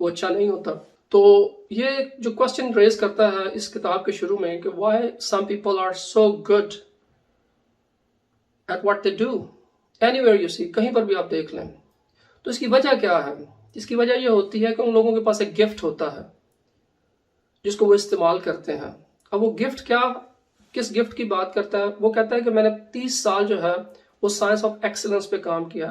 وہ اچھا نہیں ہوتا. تو یہ جو کوشچن ریز کرتا ہے اس کتاب کے شروع میں کہ why some people are so good at what they do anywhere you see, کہیں پر بھی آپ دیکھ لیں. تو اس کی وجہ کیا ہے؟ اس کی وجہ یہ ہوتی ہے کہ ان لوگوں کے پاس ایک گفٹ ہوتا ہے جس کو وہ استعمال کرتے ہیں. اب وہ گفٹ کیا، کس گفٹ کی بات کرتا ہے؟ وہ کہتا ہے کہ میں نے 30 سال جو ہے وہ سائنس آف ایکسلنس پہ کام کیا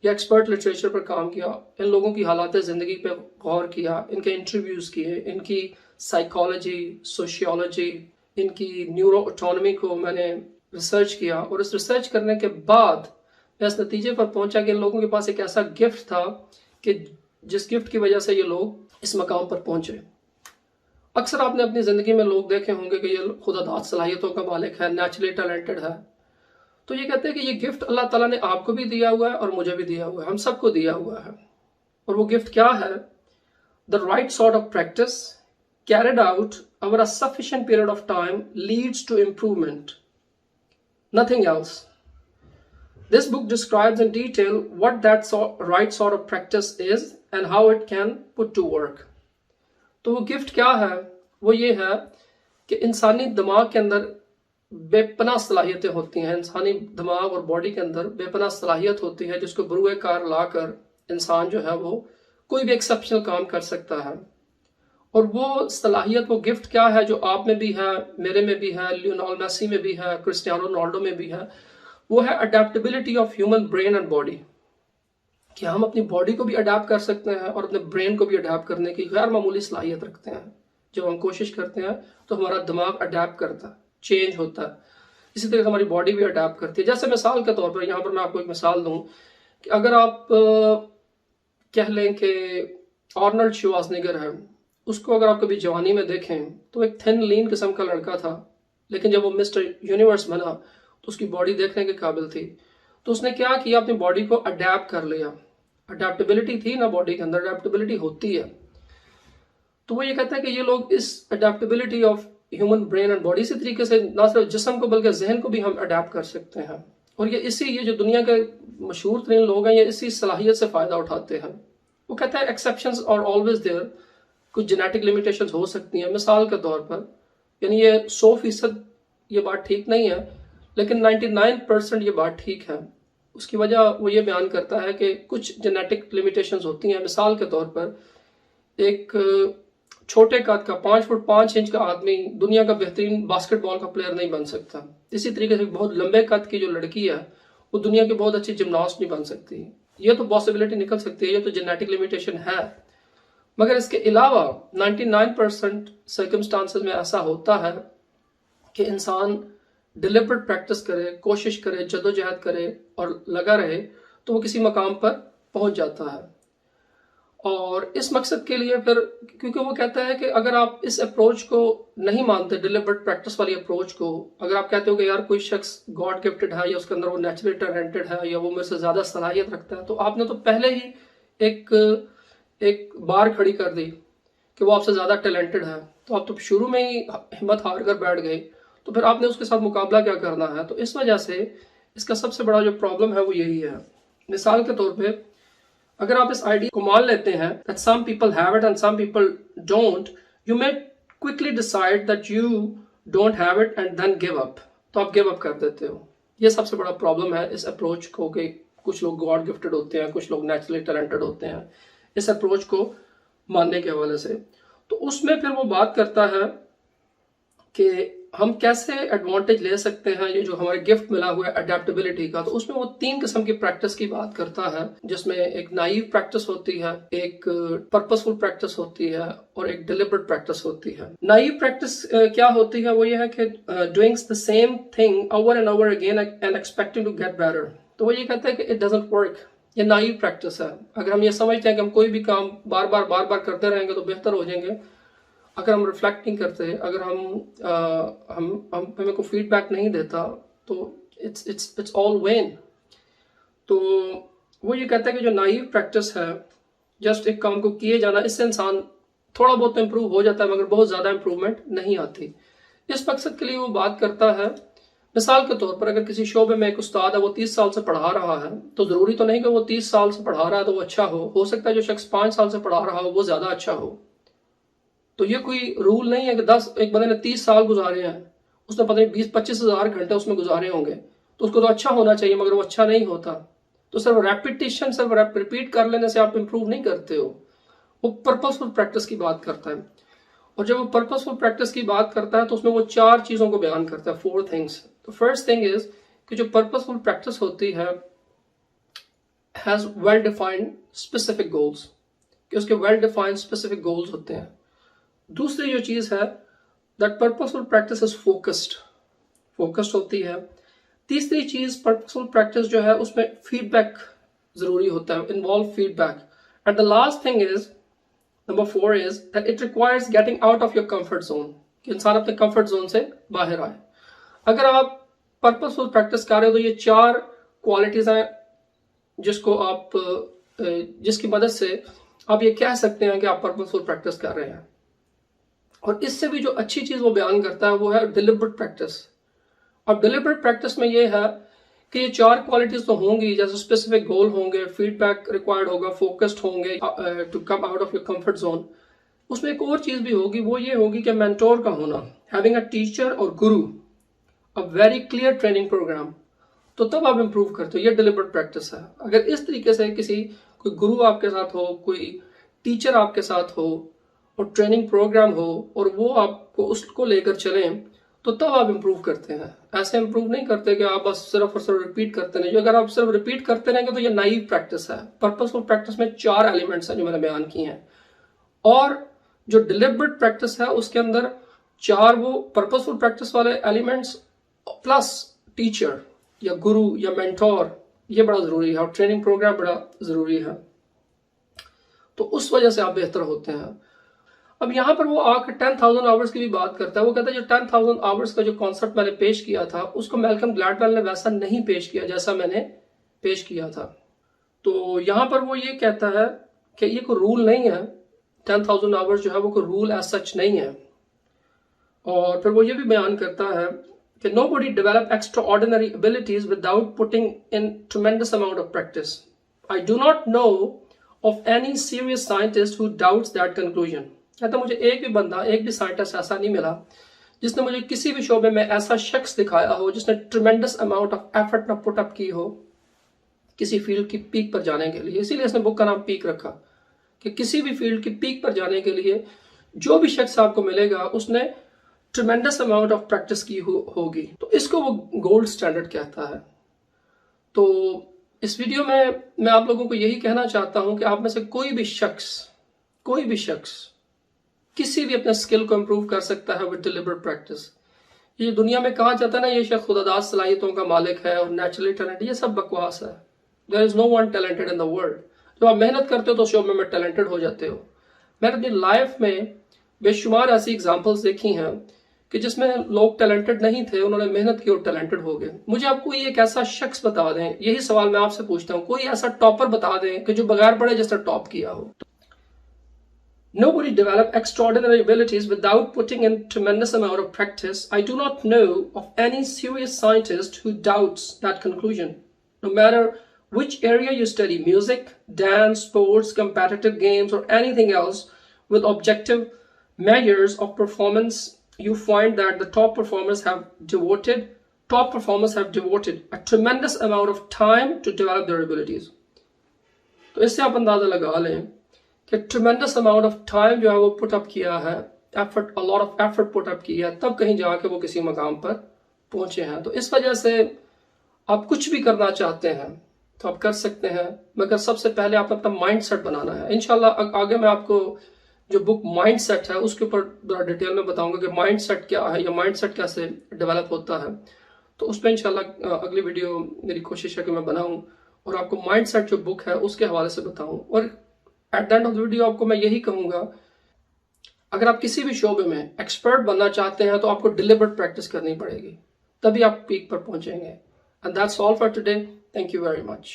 یا ایکسپرٹ لٹریچر پر کام کیا، ان لوگوں کی حالات زندگی پہ غور کیا، ان کے انٹرویوز کیے، ان کی سائیکالوجی، سوشیولوجی، ان کی نیورو اٹانومی کو میں نے ریسرچ کیا، اور اس ریسرچ کرنے کے بعد میں اس نتیجے پر پہنچا کہ ان لوگوں کے پاس ایک ایسا گفٹ تھا کہ جس گفٹ کی وجہ سے یہ لوگ اس مقام پر پہنچے. اکثر آپ نے اپنی زندگی میں لوگ دیکھے ہوں گے کہ یہ خدا داد صلاحیتوں کا مالک ہے، نیچرلی ٹیلنٹڈ ہے. تو یہ کہتے ہیں کہ یہ گفٹ اللہ تعالیٰ نے آپ کو بھی دیا ہوا ہے اور مجھے بھی دیا ہوا ہے، ہم سب کو دیا ہوا ہے. اور وہ گفٹ کیا ہے؟ The right sort of practice carried out over a sufficient period of time leads to improvement. Nothing else. This book describes in detail what that right sort of practice is and how it can put to work. تو وہ gift کیا ہے؟ وہ یہ ہے کہ انسانی دماغ کے اندر بے پناہ صلاحیتیں ہوتی ہیں. انسانی دماغ اور باڈی کے اندر بے پناہ صلاحیت ہوتی ہے جس کو بروئے کار لا کر انسان جو ہے وہ کوئی بھی ایکسپشنل کام کر سکتا ہے. اور وہ صلاحیت، وہ گفٹ کیا ہے جو آپ میں بھی ہے، میرے میں بھی ہے، لیونال میسی میں بھی ہے، کرسٹیانو رونالڈو میں بھی ہے؟ وہ ہے adaptability of human brain and body, کہ ہم اپنی باڈی کو بھی اڈیپٹ کر سکتے ہیں اور اپنے برین کو بھی اڈیپٹ کرنے کی غیر معمولی صلاحیت رکھتے ہیں. جب ہم کوشش کرتے ہیں تو ہمارا دماغ اڈیپٹ کرتا ہے، چینج ہوتا ہے. اسی طرح ہماری باڈی بھی اڈیپٹ کرتی ہے. جیسے مثال کے طور پر یہاں پر میں آپ کو ایک مثال دوں کہ اگر آپ کہہ لیں کہ آرنلڈ شوازنگر ہے، اس کو اگر آپ کبھی جوانی میں دیکھیں تو ایک تھن لین قسم کا لڑکا تھا، لیکن جب وہ مسٹر یونیورس بنا تو اس کی باڈی دیکھنے کے قابل تھی. تو اس نے کیا کیا؟ اپنی باڈی کو اڈیپٹ کر لیا. اڈیپٹیبلٹی تھی نا باڈی کے اندر، اڈیپٹیبلٹی ہوتی ہے. تو وہ یہ کہتا ہے کہ یہ لوگ اس adaptability of human brain and body, اسی طریقے سے نہ صرف جسم کو بلکہ ذہن کو بھی ہم اڈیپٹ کر سکتے ہیں. اور یہ جو دنیا کے مشہور ترین لوگ ہیں یہ اسی صلاحیت سے فائدہ اٹھاتے ہیں. وہ کہتا ہے ایکسیپشنز آر آلویز دیئر. کچھ جینیٹک لمیٹیشنز ہو سکتی ہیں. مثال کے طور پر یعنی یہ 100% یہ بات ٹھیک نہیں ہے، لیکن 99% یہ بات ٹھیک ہے. اس کی وجہ وہ یہ بیان کرتا ہے کہ کچھ جینیٹک لمیٹیشنز ہوتی ہیں. مثال کے طور پر ایک چھوٹے قد کا 5 فٹ 5 انچ کا آدمی دنیا کا بہترین باسکٹ بال کا پلیئر نہیں بن سکتا. اسی طریقے سے بہت لمبے قد کی جو لڑکی ہے وہ دنیا کی بہت اچھی جمناسٹ نہیں بن سکتی. یہ تو پاسبلٹی نکل سکتی ہے، یہ تو جینیٹک لمیٹیشن ہے. مگر اس کے علاوہ 99% سرکمسٹانسز میں ایسا ہوتا ہے کہ انسان ڈیلیبریٹ پریکٹس کرے، کوشش کرے، جدوجہد کرے اور لگا رہے تو وہ کسی مقام پر پہنچ جاتا ہے. اور اس مقصد کے لیے پھر کیونکہ وہ کہتا ہے کہ اگر آپ اس اپروچ کو نہیں مانتے، ڈیلیبریٹ پریکٹس والی اپروچ کو، اگر آپ کہتے ہو کہ یار کوئی شخص گاڈ گفٹڈ ہے یا اس کے اندر وہ نیچرلی ٹیلنٹڈ ہے یا وہ میرے سے زیادہ صلاحیت رکھتا ہے، تو آپ نے تو پہلے ہی ایک بار کھڑی کر دی کہ وہ آپ سے زیادہ ٹیلنٹڈ ہے. تو آپ تو شروع میں ہی ہمت ہار کر بیٹھ گئے، تو پھر آپ نے اس کے ساتھ مقابلہ کیا کرنا ہے؟ تو اس وجہ سے اس کا سب سے بڑا جو پرابلم ہے وہ یہی ہے. مثال کے طور پہ اگر آپ اس آئیڈیا کو مان لیتے ہیں that some people have it and some people don't, you may quickly decide that you don't have it and then give up. تو آپ give up کر دیتے ہو. یہ سب سے بڑا پرابلم ہے اس اپروچ کو کہ کچھ لوگ گاڈ گفٹڈ ہوتے ہیں، کچھ لوگ نیچرلی ٹیلنٹڈ ہوتے ہیں، اس اپروچ کو ماننے کے حوالے سے. تو اس میں پھر وہ بات کرتا ہے کہ ہم کیسے ایڈوانٹیج لے سکتے ہیں یہ جو ہمارے گفٹ ملا ہوا ہے اڈیپٹیبلٹی کا. تو اس میں وہ 3 قسم کی پریکٹس کی بات کرتا ہے، جس میں ایک نائیو پریکٹس ہوتی ہے، ایک پرپسفل پریکٹس ہوتی ہے اور ایک ڈیلیبریٹ پریکٹس ہوتی ہے. نائیو پریکٹس کیا ہوتی ہے؟ وہ یہ ہے کہ doing the same thing over and over again and expecting to get better. تو وہ یہ کہتا ہے کہ it doesn't work. یہ نائیو پریکٹس ہے. اگر ہم یہ سمجھتے ہیں کہ ہم کوئی بھی کام بار بار کرتے رہیں گے تو بہتر ہو جائیں گے، اگر ہم ریفلیکٹ نہیں کرتے، اگر ہمیں کوئی فیڈ بیک نہیں دیتا تو it's all vain. تو وہ یہ کہتا ہے کہ جو نائیو پریکٹس ہے، جسٹ ایک کام کو کیے جانا، اس سے انسان تھوڑا بہت امپروو ہو جاتا ہے مگر بہت زیادہ امپروومنٹ نہیں آتی. اس مقصد کے لیے وہ بات کرتا ہے مثال کے طور پر اگر کسی شعبے میں ایک استاد ہے وہ 30 سال سے پڑھا رہا ہے تو ضروری تو نہیں کہ وہ 30 سال سے پڑھا رہا ہے تو وہ اچھا ہو سکتا ہے جو شخص 5 سال سے پڑھا رہا ہو وہ زیادہ اچھا ہو. تو یہ کوئی رول نہیں ہے کہ ایک بندے نے 30 سال گزارے ہیں، اس نے پتہ نہیں 20-25 ہزار گھنٹے اس میں گزارے ہوں گے تو اس کو تو اچھا ہونا چاہیے، مگر وہ اچھا نہیں ہوتا. تو صرف ریپیٹیشن، صرف ریپیٹ کر لینے سے آپ امپروو نہیں کرتے ہو. وہ پرپسفل پریکٹس کی بات کرتا ہے، اور جب وہ پرپسفل پریکٹس کی بات کرتا ہے تو اس میں وہ 4 چیزوں کو بیان کرتا ہے، 4 things. تو فرسٹ تھنگ از کہ جو پرپسفل پریکٹس ہوتی ہے has well defined specific goals, کہ اس کے ویل ڈیفائنڈ اسپیسیفک گولز ہوتے ہیں. دوسری جو چیز ہے دیٹ پرپسفل پریکٹس از فوکسڈ ہوتی ہے. تیسری چیز پرپسفل پریکٹس جو ہے اس میں فیڈ بیک ضروری ہوتا ہے، involve feedback. And the last thing is number 4 is that it requires getting out of your comfort zone, کہ انسان اپنے کمفرٹ زون سے باہر آئے. اگر آپ پرپسفل پریکٹس کر رہے ہو تو یہ 4 کوالٹیز ہیں جس کی مدد سے آپ یہ کہہ سکتے ہیں کہ آپ پرپسفل پریکٹس کر رہے ہیں. اور اس سے بھی جو اچھی چیز وہ بیان کرتا ہے وہ ہے ڈیلیبریٹ پریکٹس. اب ڈیلیبریٹ پریکٹس میں یہ ہے کہ یہ 4 کوالٹیز تو ہوں گی، جیسے اسپیسیفک گول ہوں گے، فیڈ بیک ریکوائرڈ ہوگا، فوکسڈ ہوں گے to come out of your comfort zone. اس میں ایک اور چیز بھی ہوگی، وہ یہ ہوگی کہ مینٹور کا ہونا، having a teacher or guru, a very clear training programme. تو تب آپ امپروو کرتے ہو. یہ ڈیلیبریٹ پریکٹس ہے. اگر اس طریقے سے کوئی گرو آپ کے ساتھ ہو، کوئی ٹیچر آپ کے ساتھ ہو اور ٹریننگ پروگرام ہو اور وہ آپ کو اس کو لے کر چلیں تو تب آپ امپروو کرتے ہیں. ایسے امپروو نہیں کرتے کہ آپ بس صرف اور صرف ریپیٹ کرتے رہیں. اگر آپ صرف ریپیٹ کرتے رہیں گے تو یہ نائیو پریکٹس ہے. پرپسفل پریکٹس میں 4 ایلیمنٹس ہیں جو میں نے بیان کی ہیں، اور جو ڈیلیبریٹ پریکٹس ہے اس کے اندر 4 وہ پرپسفل پریکٹس والے ایلیمنٹس پلس ٹیچر یا گرو یا مینٹور، یہ بڑا ضروری ہے، اور ٹریننگ پروگرام بڑا ضروری ہے. تو اس وجہ سے آپ بہتر ہوتے ہیں. اب یہاں پر وہ آ کر 10,000 آورز کی بھی بات کرتا ہے. وہ کہتا ہے جو 10,000 آورز کا جو کانسیپٹ میں نے پیش کیا تھا اس کو میلکم گلیڈویل نے ویسا نہیں پیش کیا جیسا میں نے پیش کیا تھا. تو یہاں پر وہ یہ کہتا ہے کہ یہ کوئی رول نہیں ہے، 10,000 آورز جو ہے وہ کوئی رول ایز سچ نہیں ہے. اور پھر وہ یہ بھی بیان کرتا ہے کہ nobody develop extraordinary abilities without putting in tremendous amount of practice. I do not know of any serious scientist who doubts that conclusion. کہتا مجھے ایک بھی بندہ، ایک بھی سائنٹسٹ ایسا نہیں ملا جس نے مجھے کسی بھی شعبے میں ایسا شخص دکھایا ہو جس نے ٹریمنڈس اماؤنٹ آف ایفرٹ نہ پٹ اپ کی ہو کسی فیلڈ کی پیک پر جانے کے لیے. اسی لیے اس نے بک کا نام پیک رکھا، کہ کسی بھی فیلڈ کی پیک پر جانے کے لیے جو بھی شخص آپ کو ملے گا اس نے ٹریمنڈس اماؤنٹ آف پریکٹس کی ہوگی. تو اس کو وہ گولڈ سٹینڈرڈ کہتا ہے. تو اس ویڈیو میں آپ لوگوں کو یہی کہنا چاہتا ہوں کہ آپ میں سے کوئی بھی شخص کسی بھی اپنے سکل کو امپروو کر سکتا ہے with deliberate practice. یہ دنیا میں کہا جاتا ہے نا یہ شخص خداداد صلاحیتوں کا مالک ہے اور نیچرلی ٹیلنٹ، یہ سب بکواس ہے. there is no one talented in the world. جب آپ محنت کرتے ہو تو شعبے میں ٹیلنٹڈ ہو جاتے ہو. میں نے اپنی لائف میں بے شمار ایسی اگزامپلس دیکھی ہیں کہ جس میں لوگ ٹیلنٹڈ نہیں تھے، انہوں نے محنت کی اور ٹیلنٹڈ ہو گئے. مجھے آپ کوئی ایک ایسا شخص بتا دیں، یہی سوال میں آپ سے پوچھتا ہوں، کوئی ایسا ٹاپر بتا دیں کہ جو بغیر پڑھے جس نے ٹاپ کیا ہو. Nobody develop extraordinary abilities without putting in tremendous amount of practice. I do not know of any serious scientist who doubts that conclusion. No matter which area you study, music, dance, sports, competitive games, or anything else with objective measures of performance, you find that the top performers have devoted a tremendous amount of time to develop their abilities. تو اس سے آپ اندازہ لگا لیں کہ tremendous amount of time جو ہے وہ پٹ اپ کیا ہے، effort, lot of effort put اپ کی ہے، تب کہیں جا کے وہ کسی مقام پر پہنچے ہیں. تو اس وجہ سے آپ کچھ بھی کرنا چاہتے ہیں تو آپ کر سکتے ہیں، مگر سب سے پہلے آپ اپنا مائنڈ سیٹ بنانا ہے. انشاءاللہ آگے میں آپ کو جو بک مائنڈ سیٹ ہے اس کے اوپر ذرا ڈیٹیل میں بتاؤں گا کہ مائنڈ سیٹ کیا ہے یا مائنڈ سیٹ کیسے ڈیولپ ہوتا ہے. تو اس پہ انشاءاللہ اگلی ویڈیو میری کوشش ہے کہ میں بناؤں اور آپ کو مائنڈ سیٹ جو بک ہے اس کے حوالے سے بتاؤں. اور at the end of the video آپ کو میں یہی کہوں گا، اگر آپ کسی بھی شعبے میں ایکسپرٹ بننا چاہتے ہیں تو آپ کو ڈیلیبریٹ پریکٹس کرنی پڑے گی، تبھی آپ پیک پر پہنچیں گے. And that's all for today. Thank you very much.